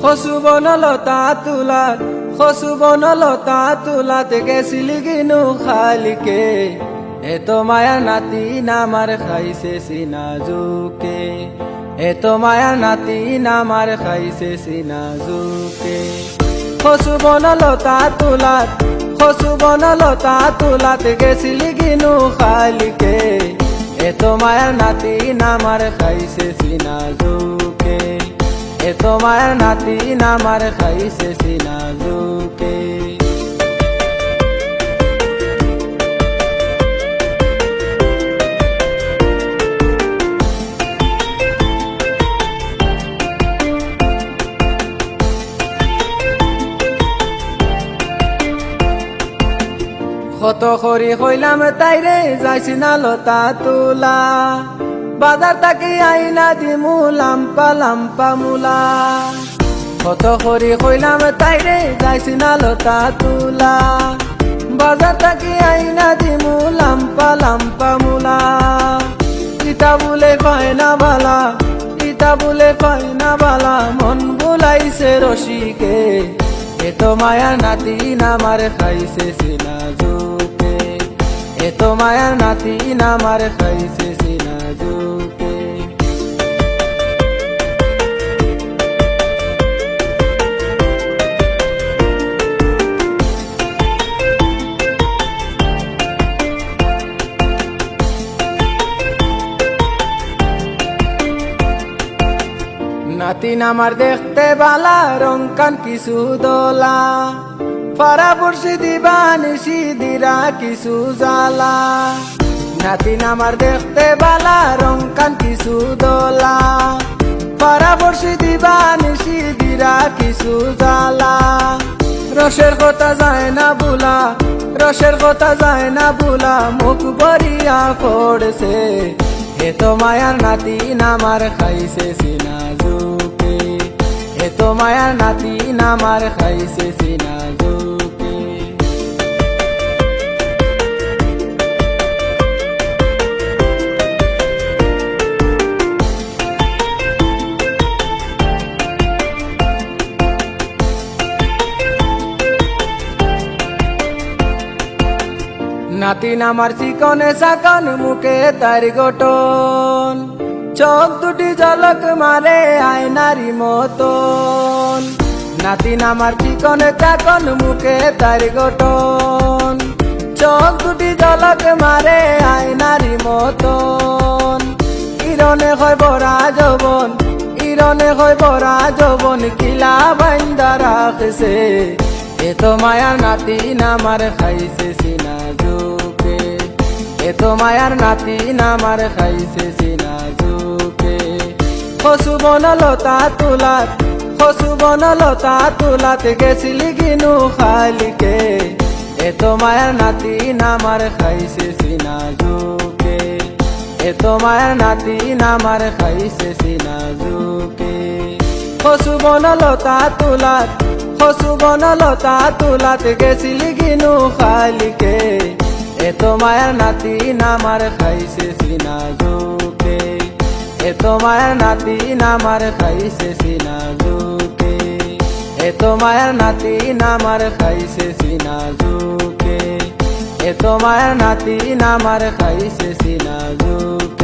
খসু বনলতা তুলাতে গেছিলি গিনু খালিকে, এত মায়া নাতি নামার খাইছে সিনাজুকে, এত মায়া নাতি নামার খাইছে সিনাজুকে। খসু বনলতা তুলাতে গেছিলি গিনু খালিকে, এত মায়া নাতি নামার খাইছে সিনাজুকে, এত মায়া নাতি নামার খাইছে সিনাজুকে। কত করি কইলাম তাইরে যাইছি না লতা তুলা, বাজার তাকি আইনা দিমু লাম্পা মুলা। কত করি কইলাম তাইরে যাইছি না লতা তুলা, বাজার তাকি আইনা দিমু লাম্পা মুলা। ইটা বলে পায় না বালা, ইটা বলে পায় না বালা, মন বুলাইছে রসিকে, এত মায়া নাতি নামার খাইছে সিনাজুকে, এত মায়া নাতি নামার খাইছে সিনাজুকে। নাতি নামার দেখতে বালা, রং কান কিছু দোলা, ফারা বর্ষি দিবা নিশি দিরা কিছু জালা। নাতি নামার দেখতে বালা, রং কান কিছু দোলা, ফারা বর্ষি দিবা নিশি দিরা কিছু জালা। রসের কথা যায় না বুলা, রসের কথা যায় না বুলা, মুখ বরিয়া পড়ছে, এত মায়ার নাতি নামার খাইছে সিনাজুকে, এত মায়ার নাতি নামার খাইছে সিনাজুকে। নাতি নামার চিকনে চাকন, মুখে তার গঠন, চোখ দুটি ঝলক মারে আয়নারি মতন। নাতি নামার চিকনে চাকন, মুখে তার গঠন, চোখ দুটি ঝলক মারে আয়নারি মতন। ইরনে হয় বরা যৌবন, ইরনে হয় বরা যৌবন, কিলা বাইন্দা রাখছে, এত মায়ার নাতি নামার খাইছে সিনাজুকে, এত মায়ার নাতি নামার খাইছে সিনাজুকে। খসু বনলতা তুলাতে গেছিলি গিনু খালিকে, এত মায়ার নাতি নামার খাইছে সিনাজুকে, এত মায়ার নাতি নামার খাইছে সিনাজুকে। খসু বনলতা তুলাতে গেছিলি গিনু খালিকে, এত মায়ার নাতি নামার খাইছে সিনাজুকে, এত মায়ার নাতি নামার খাইছে সিনাজুকে, এত মায়ার নাতি নামার খাইছে সিনাজুকে, এত মায়ার নাতি নামার খাইছে সিনাজুকে।